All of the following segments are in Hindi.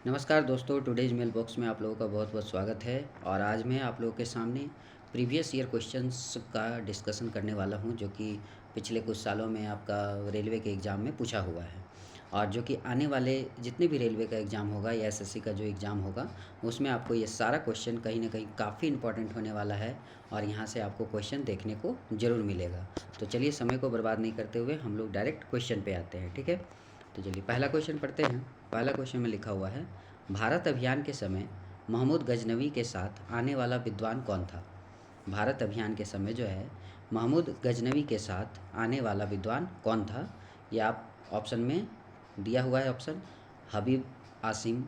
नमस्कार दोस्तों, टुडेज मेल बॉक्स में आप लोगों का बहुत बहुत स्वागत है। और आज मैं आप लोगों के सामने प्रीवियस ईयर क्वेश्चंस का डिस्कशन करने वाला हूं, जो कि पिछले कुछ सालों में आपका रेलवे के एग्ज़ाम में पूछा हुआ है। और जो कि आने वाले जितने भी रेलवे का एग्ज़ाम होगा या एसएससी का जो एग्ज़ाम होगा, उसमें आपको ये सारा क्वेश्चन कहीं ना कहीं काफ़ी इंपॉर्टेंट होने वाला है। और यहाँ से आपको क्वेश्चन देखने को ज़रूर मिलेगा। तो चलिए, समय को बर्बाद नहीं करते हुए हम लोग डायरेक्ट क्वेश्चन पे आते हैं। ठीक है, तो चलिए पहला क्वेश्चन पढ़ते हैं। पहला क्वेश्चन में लिखा हुआ है, भारत अभियान के समय महमूद गजनवी के साथ आने वाला विद्वान कौन था। भारत अभियान के समय जो है महमूद गजनवी के साथ आने वाला विद्वान कौन था। ये आप ऑप्शन में दिया हुआ है। ऑप्शन हबीब आसिम,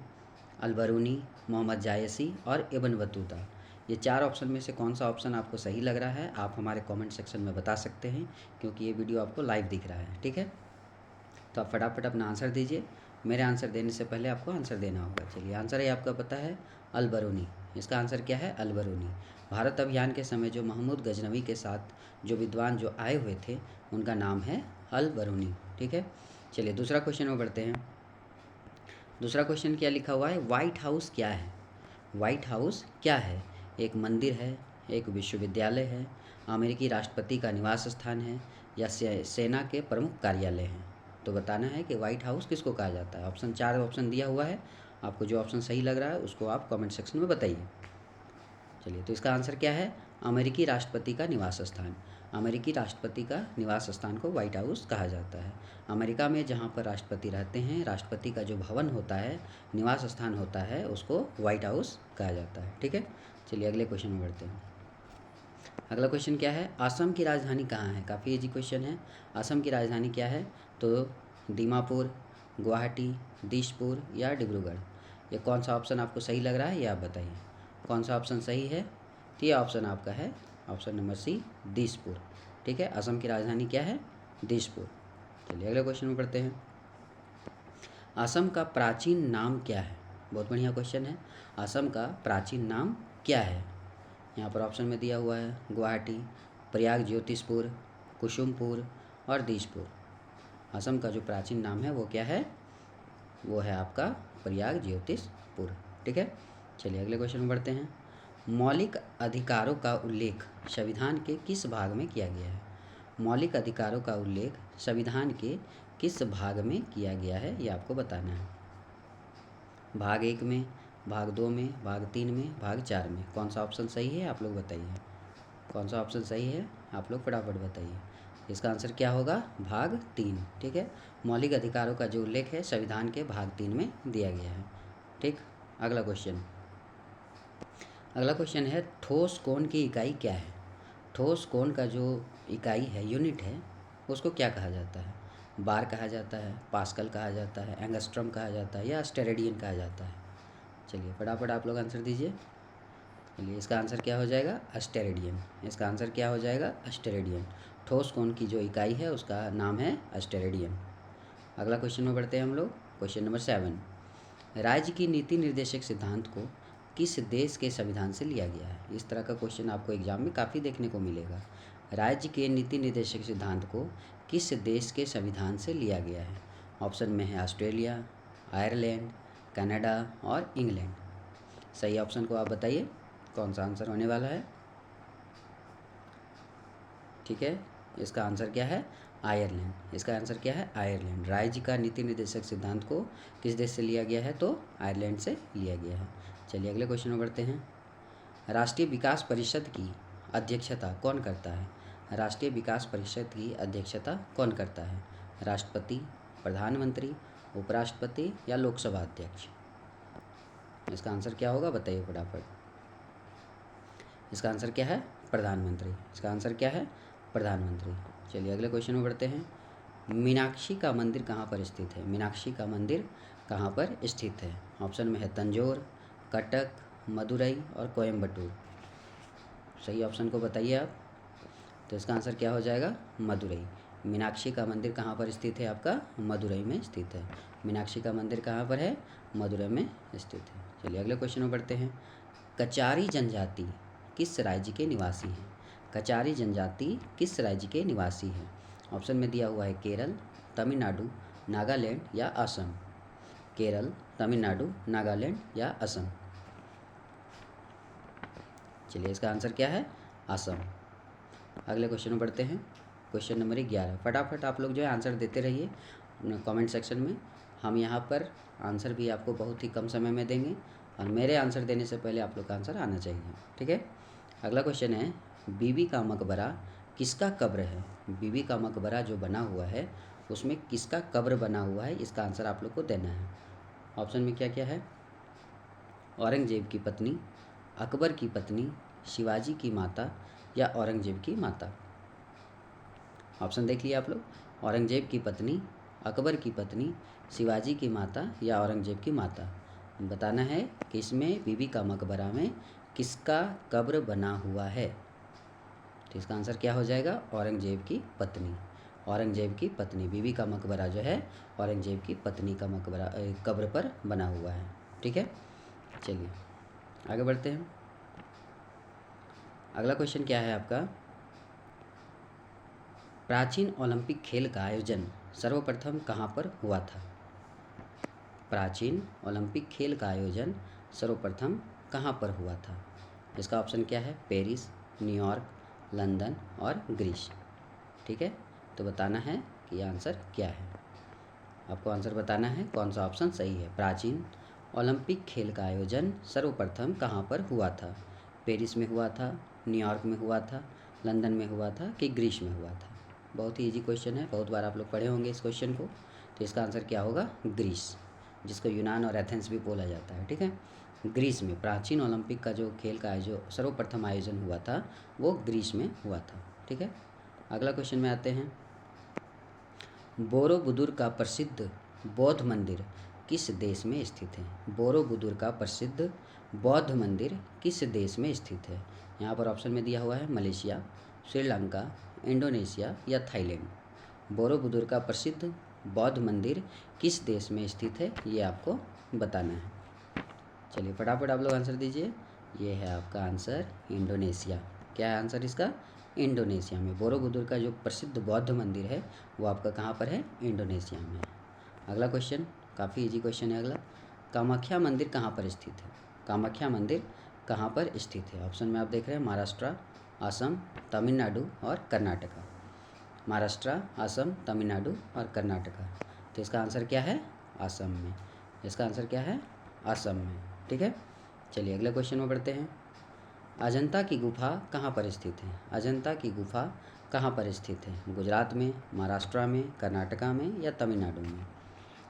अलबरूनी, मोहम्मद जायसी और इब्न बतूता। ये चार ऑप्शन में से कौन सा ऑप्शन आपको सही लग रहा है, आप हमारे कमेंट सेक्शन में बता सकते हैं, क्योंकि ये वीडियो आपको लाइव दिख रहा है। ठीक है, तो आप फटाफट अपना आंसर दीजिए। मेरे आंसर देने से पहले आपको आंसर देना होगा। चलिए, आंसर है आपका पता है अलबरूनी। इसका आंसर क्या है? अलबरूनी। भारत अभियान के समय जो महमूद गजनवी के साथ जो विद्वान जो आए हुए थे, उनका नाम है अलबरूनी। ठीक है, चलिए दूसरा क्वेश्चन में बढ़ते हैं। दूसरा क्वेश्चन क्या लिखा हुआ है, वाइट हाउस क्या है। वाइट हाउस क्या है? एक मंदिर है, एक विश्वविद्यालय है, अमेरिकी राष्ट्रपति का निवास स्थान है, या सेना के प्रमुख कार्यालय हैं। तो बताना है कि वाइट हाउस किसको कहा जाता है। ऑप्शन चार ऑप्शन दिया हुआ है, आपको जो ऑप्शन सही लग रहा है उसको आप कमेंट सेक्शन में बताइए। चलिए, तो इसका आंसर क्या है? अमेरिकी राष्ट्रपति का निवास स्थान। अमेरिकी राष्ट्रपति का निवास स्थान को वाइट हाउस कहा जाता है। अमेरिका में जहाँ पर राष्ट्रपति रहते हैं, राष्ट्रपति का जो भवन होता है, निवास स्थान होता है, उसको वाइट हाउस कहा जाता है। ठीक है, चलिए अगले क्वेश्चन में बढ़ते हैं। अगला क्वेश्चन क्या है, असम की राजधानी कहाँ है। काफ़ी इजी क्वेश्चन है। असम की राजधानी क्या है? तो दीमापुर, गुवाहाटी, दिसपुर या डिब्रूगढ़। ये कौन सा ऑप्शन आपको सही लग रहा है, ये आप बताइए कौन सा ऑप्शन सही है। तो ये ऑप्शन आपका है ऑप्शन नंबर सी, दिसपुर। ठीक है, असम की राजधानी क्या है? दिसपुर। चलिए अगले क्वेश्चन में पढ़ते हैं। असम का प्राचीन नाम क्या है। बहुत बढ़िया क्वेश्चन है। असम का प्राचीन नाम क्या है? यहाँ पर ऑप्शन में दिया हुआ है गुवाहाटी, प्रयाग ज्योतिषपुर, कुसुमपुर और दिसपुर। असम का जो प्राचीन नाम है वो क्या है? वो है आपका प्रयाग ज्योतिषपुर। ठीक है, चलिए अगले क्वेश्चन में बढ़ते हैं। मौलिक अधिकारों का उल्लेख संविधान के किस भाग में किया गया है। मौलिक अधिकारों का उल्लेख संविधान के किस भाग में किया गया है, ये आपको बताना है। भाग एक में, भाग दो में, भाग तीन में, भाग चार में। कौन सा ऑप्शन सही है आप लोग बताइए। कौन सा ऑप्शन सही है आप लोग फटाफट बताइए। इसका आंसर क्या होगा? भाग तीन। ठीक है, मौलिक अधिकारों का जो उल्लेख है संविधान के भाग तीन में दिया गया है। ठीक, अगला क्वेश्चन। अगला क्वेश्चन है, ठोस कोण की इकाई क्या है। ठोस कोण का जो इकाई है, यूनिट है, उसको क्या कहा जाता है। बार कहा जाता है, पास्कल कहा जाता है, एंगस्ट्रम कहा जाता है, या स्टेरेडियन कहा जाता है। चलिए फटाफट आप लोग आंसर दीजिए। चलिए, इसका आंसर क्या हो जाएगा? अस्टेरेडियन। इसका आंसर क्या हो जाएगा? अस्टेरेडियन। ठोस कोण की जो इकाई है उसका नाम है अस्टेरेडियन। अगला क्वेश्चन में बढ़ते हैं हम लोग। क्वेश्चन नंबर 7, राज्य की नीति निर्देशक सिद्धांत को किस देश के संविधान से लिया गया है। इस तरह का क्वेश्चन आपको एग्जाम में काफ़ी देखने को मिलेगा। राज्य के नीति निर्देशक सिद्धांत को किस देश के संविधान से लिया गया है। ऑप्शन में है ऑस्ट्रेलिया, आयरलैंड, कनाडा और इंग्लैंड। सही ऑप्शन को आप बताइए कौन सा आंसर होने वाला है। ठीक है, इसका आंसर क्या है? आयरलैंड। इसका आंसर क्या है? आयरलैंड। राज्य का नीति निर्देशक सिद्धांत को किस देश से लिया गया है? तो आयरलैंड से लिया गया है। चलिए अगले क्वेश्चन में बढ़ते हैं। राष्ट्रीय विकास परिषद की अध्यक्षता कौन करता है। राष्ट्रीय विकास परिषद की अध्यक्षता कौन करता है? राष्ट्रपति, प्रधानमंत्री, उपराष्ट्रपति या लोकसभा अध्यक्ष। इसका आंसर क्या होगा बताइए फटाफट। इसका आंसर क्या है? प्रधानमंत्री। इसका आंसर क्या है? प्रधानमंत्री। चलिए अगले क्वेश्चन में बढ़ते हैं। मीनाक्षी का मंदिर कहाँ पर स्थित है। मीनाक्षी का मंदिर कहाँ पर स्थित है। ऑप्शन में है तंजौर, कटक, मदुरई और कोयम्बटूर। सही ऑप्शन को बताइए आप। तो इसका आंसर क्या हो जाएगा? मदुरई। मीनाक्षी का मंदिर कहाँ पर स्थित है? आपका मदुरई में स्थित है। मीनाक्षी का मंदिर कहाँ पर है? मदुरई में स्थित है। चलिए अगले क्वेश्चन में बढ़ते हैं। कचारी जनजाति किस राज्य के निवासी हैं। कचारी जनजाति किस राज्य के निवासी हैं। ऑप्शन में दिया हुआ है केरल, तमिलनाडु, नागालैंड या असम। केरल, तमिलनाडु, नागालैंड या असम? चलिए इसका आंसर क्या है? असम। अगले क्वेश्चन में बढ़ते हैं। Question number 11। फटाफट आप लोग जो है आंसर देते रहिए कमेंट सेक्शन में। हम यहाँ पर आंसर भी आपको बहुत ही कम समय में देंगे और मेरे आंसर देने से पहले आप लोग का आंसर आना चाहिए, ठीक है। अगला क्वेश्चन है, बीबी का मकबरा किसका कब्र है? बीबी का मकबरा जो बना हुआ है उसमें किसका कब्र बना हुआ है, इसका आंसर आप लोग को देना है। ऑप्शन में क्या क्या है? औरंगजेब की पत्नी, अकबर की पत्नी, शिवाजी की माता या औरंगजेब की माता? ऑप्शन देख लिए आप लोग। औरंगजेब की पत्नी, अकबर की पत्नी, शिवाजी की माता या औरंगजेब की माता? बताना है कि इसमें बीबी का मकबरा में किसका कब्र बना हुआ है। तो इसका आंसर क्या हो जाएगा? औरंगजेब की पत्नी। औरंगजेब की पत्नी, बीबी का मकबरा जो है औरंगजेब की पत्नी का मकबरा कब्र पर बना हुआ है, ठीक है। चलिए आगे बढ़ते हैं। अगला क्वेश्चन क्या है आपका? प्राचीन ओलंपिक खेल का आयोजन सर्वप्रथम कहाँ पर हुआ था? प्राचीन ओलंपिक खेल का आयोजन सर्वप्रथम कहाँ पर हुआ था? इसका ऑप्शन क्या है? पेरिस, न्यूयॉर्क, लंदन और ग्रीस, ठीक है। तो बताना है कि आंसर क्या है। आपको आंसर बताना है कौन सा ऑप्शन सही है। प्राचीन ओलंपिक खेल का आयोजन सर्वप्रथम कहाँ पर हुआ था? पेरिस में हुआ था, न्यूयॉर्क में हुआ था, लंदन में हुआ था कि ग्रीस में हुआ था? बहुत ही इजी क्वेश्चन है, बहुत बार आप लोग पढ़े होंगे इस क्वेश्चन को। तो इसका आंसर क्या होगा? ग्रीस, जिसको यूनान और एथेंस भी बोला जाता है, ठीक है। ग्रीस में प्राचीन ओलंपिक का जो खेल का जो सर्वप्रथम आयोजन हुआ था वो ग्रीस में हुआ था, ठीक है। अगला क्वेश्चन में आते हैं। बोरोबुदुर का प्रसिद्ध बौद्ध मंदिर किस देश में स्थित है? बोरोबुदुर का प्रसिद्ध बौद्ध मंदिर किस देश में स्थित है? यहाँ पर ऑप्शन में दिया हुआ है मलेशिया, श्रीलंका, इंडोनेशिया या थाईलैंड। बोरोबुदुर का प्रसिद्ध बौद्ध मंदिर किस देश में स्थित है, ये आपको बताना है। चलिए फटाफट आप लोग आंसर दीजिए। ये है आपका आंसर इंडोनेशिया। क्या है आंसर इसका? इंडोनेशिया में। बोरोबुदुर का जो प्रसिद्ध बौद्ध मंदिर है वो आपका कहाँ पर है? इंडोनेशिया में। अगला क्वेश्चन काफ़ी इजी क्वेश्चन है अगला। कामाख्या मंदिर कहाँ पर स्थित है? कामाख्या मंदिर कहाँ पर स्थित है? ऑप्शन में आप देख रहे हैं महाराष्ट्र, असम, तमिलनाडु और कर्नाटका। महाराष्ट्र, असम, तमिलनाडु और कर्नाटका। तो इसका आंसर क्या है? असम में। इसका आंसर क्या है? असम में, ठीक है। चलिए अगले क्वेश्चन में बढ़ते हैं। अजंता की गुफा कहाँ पर स्थित है? अजंता की गुफा कहाँ पर स्थित है? गुजरात में, महाराष्ट्र में, कर्नाटका में या तमिलनाडु में?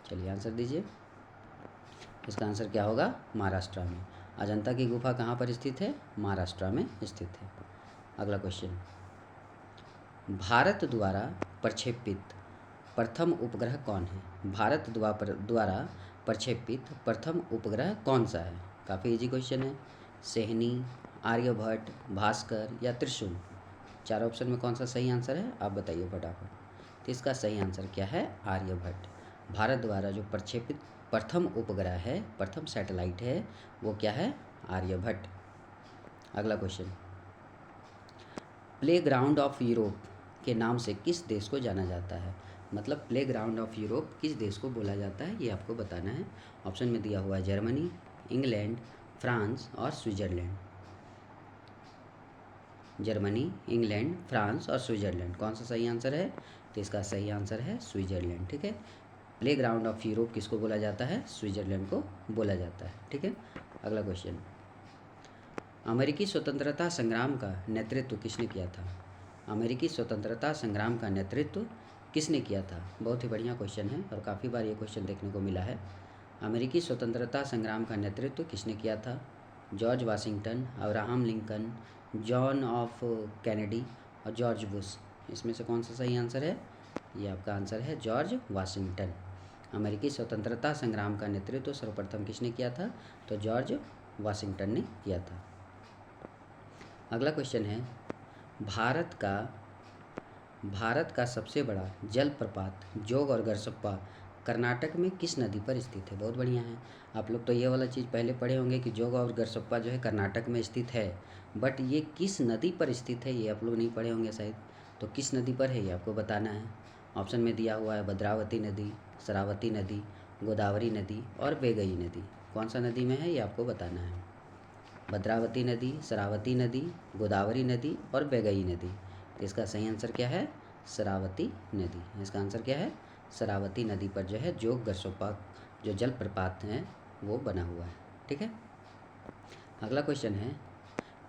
चलिए आंसर दीजिए। इसका आंसर क्या होगा? महाराष्ट्र में। अजंता की गुफा कहाँ पर स्थित है? महाराष्ट्र में स्थित है। अगला क्वेश्चन, भारत द्वारा प्रक्षेपित प्रथम उपग्रह कौन है? भारत द्वारा प्रक्षेपित प्रथम उपग्रह कौन सा है? काफ़ी इजी क्वेश्चन है। सेहनी, आर्यभट्ट, भास्कर या त्रिशूल? चार ऑप्शन में कौन सा सही आंसर है आप बताइए फटाफट। तो इसका सही आंसर क्या है? आर्यभट्ट। भारत द्वारा जो प्रक्षेपित प्रथम उपग्रह है, प्रथम सैटेलाइट है, वो क्या है? आर्यभट्ट। अगला question, play ground of Europe के नाम से किस देश को जाना जाता है? मतलब प्ले ग्राउंड ऑफ यूरोप किस देश को बोला जाता है, ये आपको बताना है। ऑप्शन में दिया हुआ है जर्मनी, इंग्लैंड, फ्रांस और स्विट्ज़रलैंड। जर्मनी, इंग्लैंड, फ्रांस और स्विट्ज़रलैंड, कौन सा सही आंसर है? तो इसका सही आंसर है स्विट्ज़रलैंड, ठीक है। प्ले ग्राउंड ऑफ यूरोप किसको बोला जाता है? स्विट्ज़रलैंड को बोला जाता है, ठीक है। अगला क्वेश्चन, अमेरिकी स्वतंत्रता संग्राम का नेतृत्व किसने किया था? अमेरिकी स्वतंत्रता संग्राम का नेतृत्व किसने किया था? बहुत ही बढ़िया क्वेश्चन है और काफ़ी बार ये क्वेश्चन देखने को मिला है। अमेरिकी स्वतंत्रता संग्राम का नेतृत्व किसने किया था? George Washington, Abraham Lincoln, John of Kennedy और जॉर्ज बुश। इसमें से कौन सा सही आंसर है? ये आपका आंसर है जॉर्ज वाशिंगटन। अमेरिकी स्वतंत्रता संग्राम का नेतृत्व सर्वप्रथम किसने किया था? तो जॉर्ज वाशिंगटन ने किया था। अगला क्वेश्चन है, भारत का सबसे बड़ा जलप्रपात जोग और गरसप्पा कर्नाटक में किस नदी पर स्थित है? बहुत बढ़िया है। आप लोग तो ये वाला चीज़ पहले पढ़े होंगे कि जोग और गरसप्पा जो है कर्नाटक में स्थित है, बट ये किस नदी पर स्थित है ये आप लोग नहीं पढ़े होंगे शायद। तो किस नदी पर है ये आपको बताना है। ऑप्शन में दिया हुआ है भद्रावती नदी, शरावती नदी, गोदावरी नदी और वेगई नदी। कौन सा नदी में है ये आपको बताना है। भद्रावती नदी, शरावती नदी, गोदावरी नदी और वेगई नदी। तो इसका सही आंसर क्या है? शरावती नदी। इसका आंसर क्या है? शरावती नदी पर जो है जोग गरसोपा जो जलप्रपात हैं वो बना हुआ है। ठीक है। अगला क्वेश्चन है,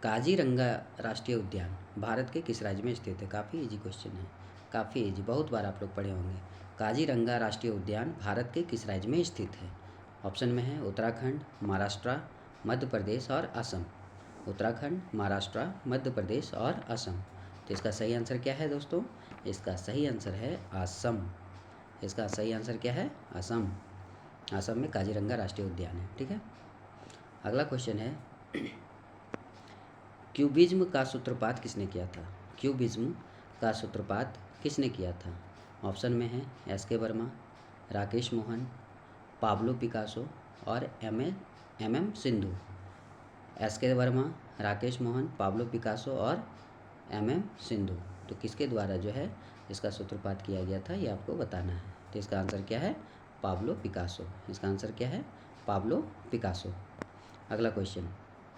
काजीरंगा राष्ट्रीय उद्यान भारत के किस राज्य में स्थित है? काफ़ी इजी क्वेश्चन है, काफ़ी इजी, बहुत बार आप लोग पढ़े होंगे। काजीरंगा राष्ट्रीय उद्यान भारत के किस राज्य में स्थित है? ऑप्शन में है उत्तराखंड, महाराष्ट्र, मध्य प्रदेश और असम। उत्तराखंड, महाराष्ट्र, मध्य प्रदेश और असम। तो इसका सही आंसर क्या है दोस्तों? इसका सही आंसर है असम। इसका सही आंसर क्या है? असम। असम में काजीरंगा राष्ट्रीय उद्यान है। ठीक है। अगला क्वेश्चन है, क्यूबिज्म का सूत्रपात किसने किया था? क्यूबिज्म का सूत्रपात किसने किया था? ऑप्शन में है S K. Verma, Rakesh Mohan, Pablo Picasso और M M. Sindhu. S K. Verma, Rakesh Mohan, Pablo Picasso और एम.एम. सिंधु। तो किसके द्वारा जो है इसका सूत्रपात किया गया था ये आपको बताना है। तो इसका आंसर क्या है? Pablo Picasso. इसका आंसर क्या है? Pablo Picasso. अगला क्वेश्चन,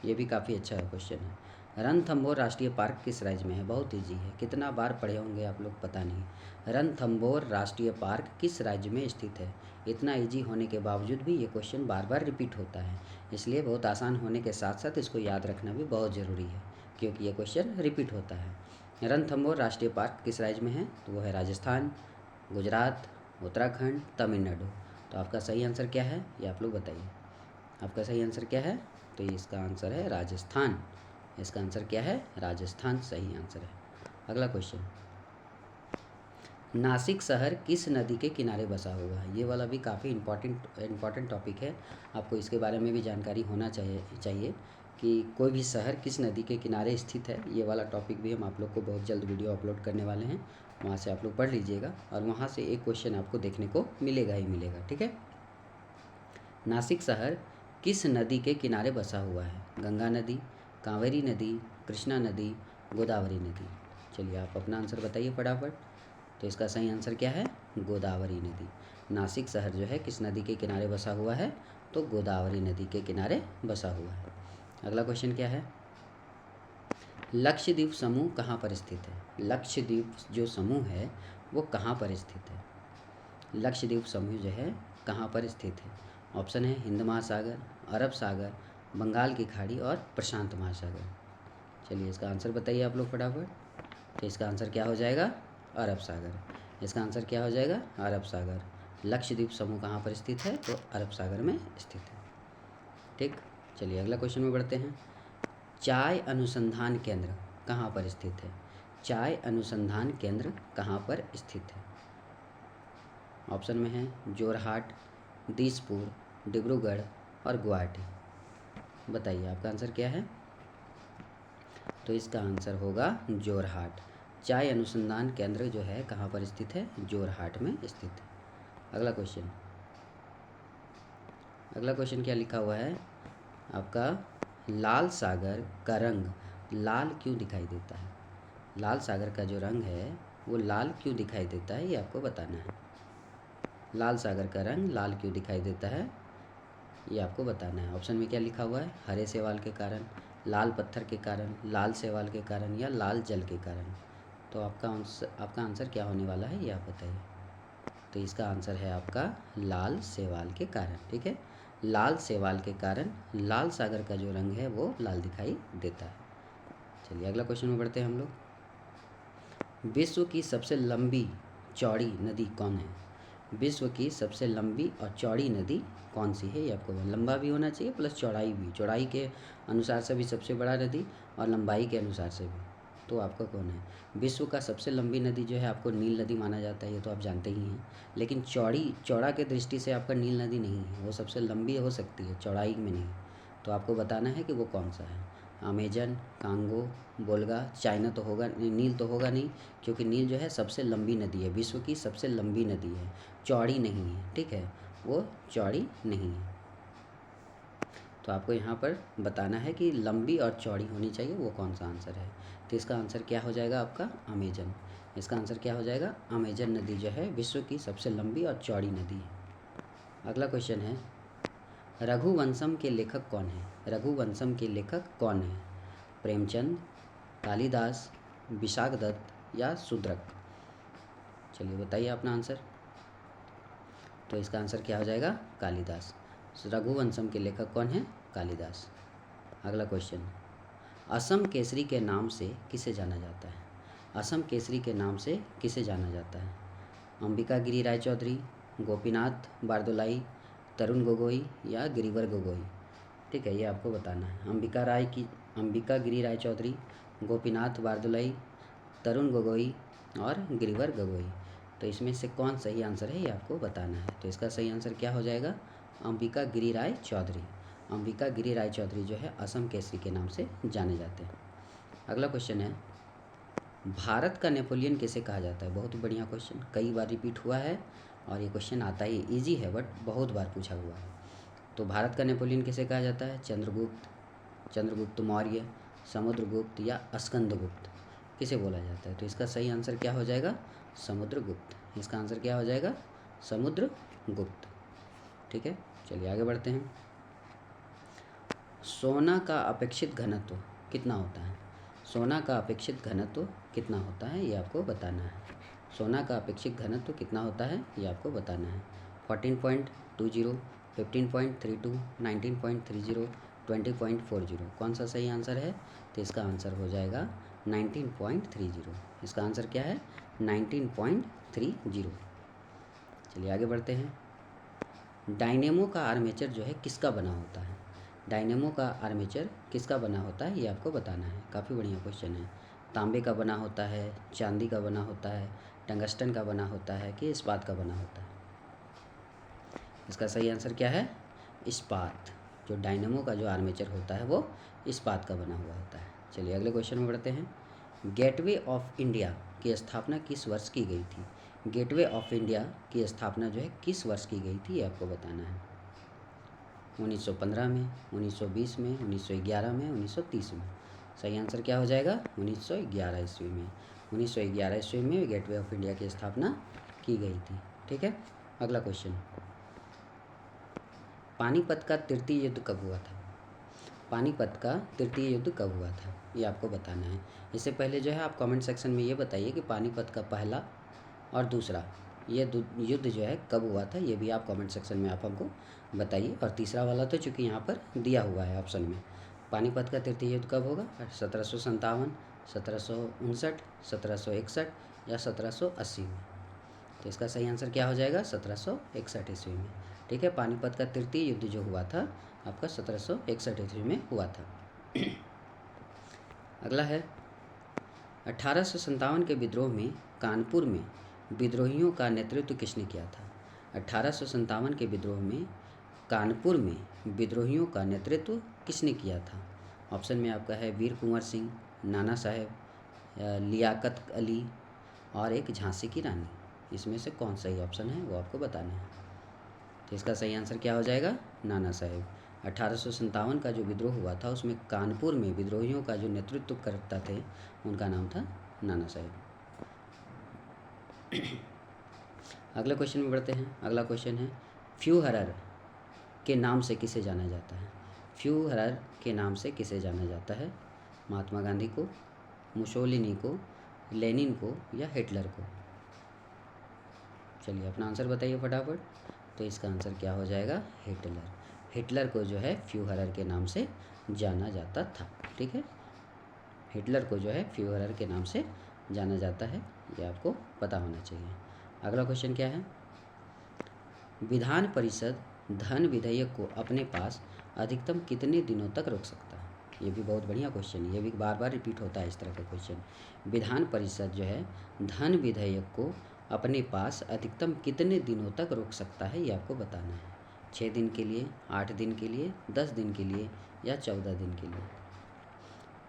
ये भी काफ़ी अच्छा क्वेश्चन है। रणथंभौर राष्ट्रीय पार्क किस राज्य में है? बहुत इजी है, कितना बार पढ़े होंगे आप लोग पता नहीं। रणथंभौर राष्ट्रीय पार्क किस राज्य में स्थित है? इतना इजी होने के बावजूद भी ये क्वेश्चन बार बार रिपीट होता है, इसलिए बहुत आसान होने के साथ साथ इसको याद रखना भी बहुत ज़रूरी है, क्योंकि ये क्वेश्चन रिपीट होता है। रणथंभौर राष्ट्रीय पार्क किस राज्य में है? तो वो है राजस्थान, गुजरात, उत्तराखंड, तमिलनाडु। तो आपका सही आंसर क्या है ये आप लोग बताइए। आपका सही आंसर क्या है? तो इसका आंसर है राजस्थान। इसका आंसर क्या है? राजस्थान सही आंसर है। अगला क्वेश्चन, नासिक शहर किस नदी के किनारे बसा हुआ है? ये वाला भी काफ़ी इम्पॉर्टेंट टॉपिक है, आपको इसके बारे में भी जानकारी होना चाहिए कि कोई भी शहर किस नदी के किनारे स्थित है। ये वाला टॉपिक भी हम आप लोग को बहुत जल्द वीडियो अपलोड करने वाले हैं, वहाँ से आप लोग पढ़ लीजिएगा और वहाँ से एक क्वेश्चन आपको देखने को मिलेगा ही मिलेगा। ठीक है। नासिक शहर किस नदी के किनारे बसा हुआ है? गंगा नदी, कावेरी नदी, कृष्णा नदी, गोदावरी नदी। चलिए आप अपना आंसर बताइए फटाफट। तो इसका सही आंसर क्या है? गोदावरी नदी। नासिक शहर जो है किस नदी के किनारे बसा हुआ है? तो गोदावरी नदी के किनारे बसा हुआ है। अगला क्वेश्चन क्या है, लक्षद्वीप समूह कहाँ पर स्थित है? लक्षद्वीप जो समूह है वो कहाँ पर स्थित है? लक्षद्वीप समूह जो है कहाँ पर स्थित है? ऑप्शन है हिंद महासागर, अरब सागर, बंगाल की खाड़ी और प्रशांत महासागर। चलिए इसका आंसर बताइए आप लोग फटाफट। तो इसका आंसर क्या हो जाएगा? अरब सागर। इसका आंसर क्या हो जाएगा? अरब सागर। लक्षद्वीप समूह कहाँ पर स्थित है? तो अरब सागर में स्थित है। ठीक। चलिए अगला क्वेश्चन में बढ़ते हैं, चाय अनुसंधान केंद्र कहाँ पर स्थित है? चाय अनुसंधान केंद्र कहाँ पर स्थित है? ऑप्शन में है जोरहाट, दिसपुर, डिब्रूगढ़ और गुवाहाटी। बताइए आपका आंसर क्या है? तो इसका आंसर होगा जोरहाट। चाय अनुसंधान केंद्र जो है कहाँ पर स्थित है? जोरहाट में स्थित है। अगला क्वेश्चन, अगला क्वेश्चन क्या लिखा हुआ है आपका, लाल सागर का रंग लाल क्यों दिखाई देता है? लाल सागर का जो रंग है वो लाल क्यों दिखाई देता है ये आपको बताना है। लाल सागर का रंग लाल क्यों दिखाई देता है ये आपको बताना है। ऑप्शन में क्या लिखा हुआ है? हरे शैवाल के कारण, लाल पत्थर के कारण, लाल शैवाल के कारण या लाल जल के कारण। तो आपका आंसर क्या होने वाला है ये आप बताइए। तो इसका आंसर है आपका लाल शैवाल के कारण। ठीक है, लाल शैवाल के कारण लाल सागर का जो रंग है वो लाल दिखाई देता है। चलिए अगला क्वेश्चन में बढ़ते हैं हम लोग, विश्व की सबसे लंबी चौड़ी नदी कौन है? विश्व की सबसे लंबी और चौड़ी नदी कौन सी है ये आपको, लंबा भी होना चाहिए प्लस चौड़ाई भी, चौड़ाई के अनुसार से भी सबसे बड़ा नदी और लंबाई के अनुसार से भी। तो आपका कौन है? विश्व का सबसे लंबी नदी जो है आपको नील नदी माना जाता है, ये तो आप जानते ही हैं, लेकिन चौड़ा के दृष्टि से आपका नील नदी नहीं है, वो सबसे लंबी हो सकती है, चौड़ाई में नहीं। तो आपको बताना है कि वो कौन सा है। अमेजन, कांगो, बोल्गा, चाइना तो होगा, नील तो होगा नहीं, क्योंकि नील जो है सबसे लंबी नदी है, विश्व की सबसे लंबी नदी है, चौड़ी नहीं है। ठीक है, वो चौड़ी नहीं है। तो आपको यहाँ पर बताना है कि लंबी और चौड़ी होनी चाहिए, वो कौन सा आंसर है। तो इसका आंसर क्या हो जाएगा आपका? अमेजन। इसका आंसर क्या हो जाएगा? अमेजन नदी जो है विश्व की सबसे लंबी और चौड़ी नदी है। अगला क्वेश्चन है, रघुवंशम के लेखक कौन है? रघुवंशम के लेखक कौन है? प्रेमचंद, कालिदास, विशाखदत्त या शूद्रक? चलिए बताइए अपना आंसर। तो इसका आंसर क्या हो जाएगा? कालिदास। रघुवंशम के लेखक कौन है? कालिदास। अगला क्वेश्चन, असम केसरी के नाम से किसे जाना जाता है? असम केसरी के नाम से किसे जाना जाता है? अंबिका गिरी राय चौधरी, गोपीनाथ बारदोलाई, तरुण गोगोई या गिरिवर गोगोई? ठीक है, ये आपको बताना है। अंबिका गिरी राय चौधरी, गोपीनाथ बारदोलाई, तरुण गोगोई और गिरिवर गोगोई। तो इसमें से कौन सही आंसर है, ये आपको बताना है। तो इसका सही आंसर क्या हो जाएगा? अंबिका गिरी राय चौधरी। अंबिका गिरी राय चौधरी जो है असम केसरी के नाम से जाने जाते हैं। अगला क्वेश्चन है, भारत का नेपोलियन किसे कहा जाता है? बहुत बढ़िया क्वेश्चन, कई बार रिपीट हुआ है और ये क्वेश्चन आता ही, इजी है बट बहुत बार पूछा हुआ है। तो भारत का नेपोलियन किसे कहा जाता है? चंद्रगुप्त, चंद्रगुप्त मौर्य, समुद्रगुप्त या स्कंदगुप्त? किसे बोला जाता है? तो इसका सही आंसर क्या हो जाएगा? समुद्रगुप्त। इसका आंसर क्या हो जाएगा? समुद्रगुप्त। ठीक है, चलिए आगे बढ़ते हैं। सोना का अपेक्षित घनत्व कितना होता है? सोना का अपेक्षित घनत्व कितना होता है, ये आपको बताना है। सोना का अपेक्षित घनत्व कितना होता है, ये आपको बताना है। 14.20, 15.32, 19.30, 20.40? कौन सा सही आंसर है? तो इसका आंसर हो जाएगा 19.30। इसका आंसर क्या है? 19.30। चलिए आगे बढ़ते हैं। डायनेमो का आर्मेचर जो है किसका बना होता है? डायनेमो का आर्मेचर किसका बना होता है, ये आपको बताना है। काफ़ी बढ़िया क्वेश्चन है। तांबे का बना होता है, चांदी का बना होता है, टंगस्टन का बना होता है कि इस्पात का बना होता है? इसका सही आंसर क्या है? इस्पात। जो डायनेमो का जो आर्मेचर होता है वो इस्पात का बना हुआ होता है। चलिए अगले क्वेश्चन में बढ़ते हैं। गेटवे ऑफ इंडिया की स्थापना किस वर्ष की गई थी? गेटवे ऑफ इंडिया की स्थापना जो है किस वर्ष की गई थी, ये आपको बताना है। 1915 में, 1920 में, 1911 में, 1930 में? सही आंसर क्या हो जाएगा? 1911 ईस्वी में। 1911 ईस्वी में गेटवे ऑफ इंडिया की स्थापना की गई थी। ठीक है, अगला क्वेश्चन, पानीपत का तृतीय युद्ध कब हुआ था? पानीपत का तृतीय युद्ध कब हुआ था, ये आपको बताना है। इससे पहले जो है आप कमेंट सेक्शन में ये बताइए कि पानीपत का पहला और दूसरा ये युद्ध जो है कब हुआ था, ये भी आप कमेंट सेक्शन में आप हमको बताइए। और तीसरा वाला तो चूँकि यहाँ पर दिया हुआ है ऑप्शन में, पानीपत का तृतीय युद्ध कब होगा? 1757, 1759, 1761 या 1780 में? तो इसका सही आंसर क्या हो जाएगा? 1761 ईस्वी में। ठीक है, पानीपत का तृतीय युद्ध जो हुआ था आपका 1761 ईस्वी में हुआ था। अगला है, 1857 के विद्रोह में कानपुर में विद्रोहियों का नेतृत्व किसने किया था? 1857 के विद्रोह में कानपुर में विद्रोहियों का नेतृत्व किसने किया था? ऑप्शन में आपका है वीर कुंवर सिंह, नाना साहेब, लियाकत अली और एक झांसी की रानी। इसमें से कौन सही ऑप्शन है वो आपको बताना है। तो इसका सही आंसर क्या हो जाएगा? नाना साहेब। 1857 का जो विद्रोह हुआ था उसमें कानपुर में विद्रोहियों का जो नेतृत्व करता थे उनका नाम था नाना साहेब। अगले क्वेश्चन में बढ़ते हैं। अगला क्वेश्चन है, फ्यूहरर के नाम से किसे जाना जाता है? फ्यूहरर के नाम से किसे जाना जाता है? महात्मा गांधी को, मुसोलिनी को, लेनिन को या हिटलर को? चलिए अपना आंसर बताइए फटाफट। तो इसका आंसर क्या हो जाएगा? हिटलर। हिटलर को जो है फ्यूहरर के नाम से जाना जाता था। ठीक है, हिटलर को जो है फ्यूहरर के नाम से जाना जाता है, ये आपको पता होना चाहिए। अगला क्वेश्चन क्या है, विधान परिषद धन विधेयक को अपने पास अधिकतम कितने दिनों तक रोक सकता है? ये भी बहुत बढ़िया क्वेश्चन है, ये भी बार बार रिपीट होता है इस तरह का क्वेश्चन। विधान परिषद जो है धन विधेयक को अपने पास अधिकतम कितने दिनों तक रोक सकता है, ये आपको बताना है। 6 दिन के लिए, 8 दिन के लिए, 10 दिन के लिए या 14 दिन के लिए?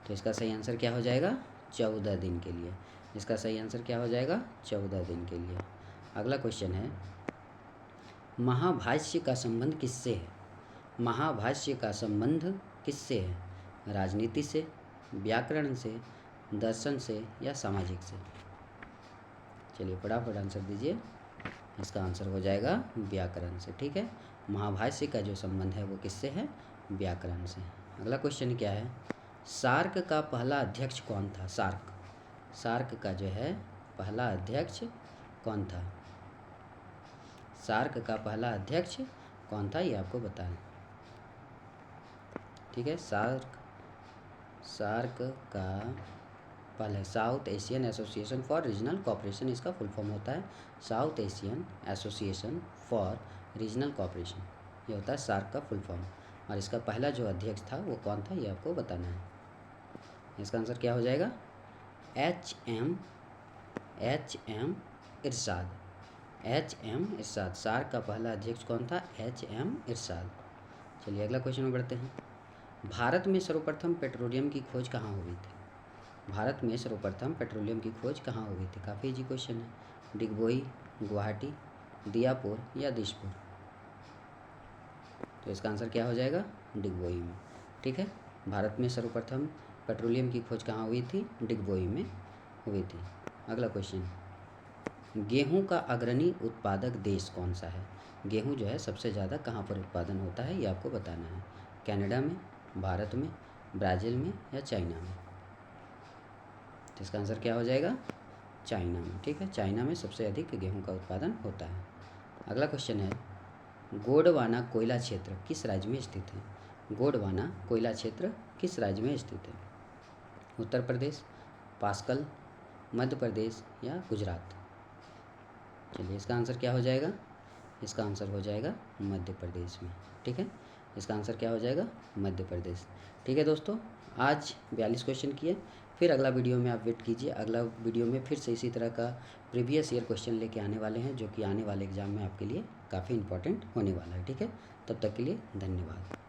तो इसका सही आंसर क्या हो जाएगा? 14 दिन के लिए। इसका सही आंसर क्या हो जाएगा? 14 दिन के लिए। अगला क्वेश्चन है, महाभाष्य का संबंध किससे है? महाभाष्य का संबंध किससे है? राजनीति से, व्याकरण से, दर्शन से या सामाजिक से? चलिए फटाफट आंसर दीजिए। इसका आंसर हो जाएगा व्याकरण से। ठीक है, महाभाष्य का जो संबंध है वो किससे है? व्याकरण से। अगला क्वेश्चन क्या है? सार्क का पहला अध्यक्ष कौन था? सार्क का जो है पहला अध्यक्ष कौन था? सार्क का पहला अध्यक्ष कौन था, ये आपको बताना। ठीक है, सार्क का पहले south Asian association for regional cooperation, इसका फुल फॉर्म होता है south Asian association for regional cooperation, ये होता है सार्क का फुल फॉर्म। और इसका पहला जो अध्यक्ष था वो कौन था, ये आपको बताना है। इसका आंसर क्या हो जाएगा? एच एम इरशाद। सार्क का पहला अध्यक्ष कौन था? HM इरशाद। चलिए अगला क्वेश्चन में बढ़ते हैं। भारत में सर्वप्रथम पेट्रोलियम की खोज कहाँ हुई थी? भारत में सर्वप्रथम पेट्रोलियम की खोज कहाँ हुई थी? काफ़ी इजी क्वेश्चन है। डिगबोई, गुवाहाटी, दियापुर या दिसपुर? तो इसका आंसर क्या हो जाएगा? डिगबोई में। ठीक है, भारत में सर्वप्रथम पेट्रोलियम की खोज कहाँ हुई थी? डिगबोई में हुई थी। अगला क्वेश्चन, गेहूं का अग्रणी उत्पादक देश कौन सा है? गेहूं जो है सबसे ज़्यादा कहाँ पर उत्पादन होता है, ये आपको बताना है। कनाडा में, भारत में, ब्राज़ील में या चाइना में? तो इसका आंसर क्या हो जाएगा? चाइना में। ठीक है, चाइना में सबसे अधिक गेहूं का उत्पादन होता है। अगला क्वेश्चन है, गोंडवाना कोयला क्षेत्र किस राज्य में स्थित है? गोंडवाना कोयला क्षेत्र किस राज्य में स्थित है? उत्तर प्रदेश, पास्कल, मध्य प्रदेश या गुजरात? चलिए इसका आंसर क्या हो जाएगा? इसका आंसर हो जाएगा मध्य प्रदेश में। ठीक है, इसका आंसर क्या हो जाएगा? मध्य प्रदेश। ठीक है दोस्तों, आज 42 क्वेश्चन किए। फिर अगला वीडियो में आप वेट कीजिए। अगला वीडियो में फिर से इसी तरह का प्रीवियस ईयर क्वेश्चन लेके आने वाले हैं, जो कि आने वाले एग्ज़ाम में आपके लिए काफ़ी इंपॉर्टेंट होने वाला है। ठीक है, तब तक के लिए धन्यवाद।